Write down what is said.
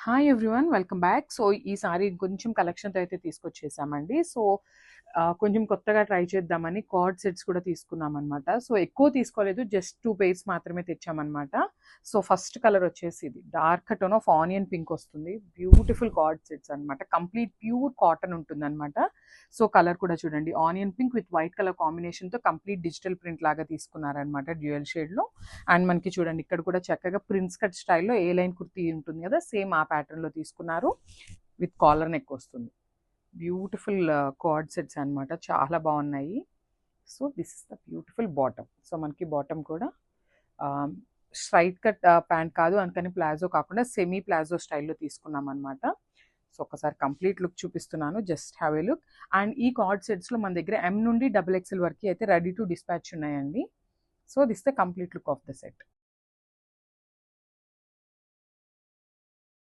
Hi everyone, welcome back. So ఈసారి కొంచెం కలెక్షన్తో అయితే తీసుకొచ్చేసామండి. సో కొంచెం కొత్తగా ట్రై చేద్దామని కార్డ్ సెట్స్ కూడా తీసుకున్నామన్నమాట. సో ఎక్కువ తీసుకోలేదు, జస్ట్ 2 పెయిర్స్ మాత్రమే తెచ్చామన్నమాట. సో ఫస్ట్ కలర్ వచ్చేసి ఇది dark tone of onion pink వస్తుంది. బ్యూటిఫుల్ కార్డ్ సెట్స్ అనమాట. కంప్లీట్ ప్యూర్ కాటన్ ఉంటుందన్నమాట. సో కలర్ కూడా చూడండి, onion pink with white colour కాంబినేషన్తో కంప్లీట్ డిజిటల్ ప్రింట్ లాగా తీసుకున్నారనమాట, డ్యూయల్ షేడ్లో. అండ్ మనకి చూడండి ఇక్కడ కూడా చక్కగా ప్రిన్స్ కట్ స్టైల్లో ఏ లైన్ కుర్తీ ఉంటుంది కదా, సేమ్ ఆ ప్యాటర్న్లో తీసుకున్నారు. విత్ కాలర్ నెక్ వస్తుంది. బ్యూటిఫుల్ కార్డ్ సెట్స్ అనమాట, చాలా బాగున్నాయి. So this is the beautiful bottom. So మనకి బాటమ్ కూడా స్ట్రైట్ కట్ ప్యాంట్ కాదు, అందుకని ప్లాజో కాకుండా సెమీ ప్లాజో స్టైల్లో తీసుకున్నాం అనమాట. సో ఒకసారి కంప్లీట్ లుక్ చూపిస్తున్నాను, just have a look. And ఈ కార్డ్ సెట్స్లో మన దగ్గర M నుండి XXL వరకు అయితే రెడీ టు డిస్పాచ్ ఉన్నాయండి. So this the complete look of the set.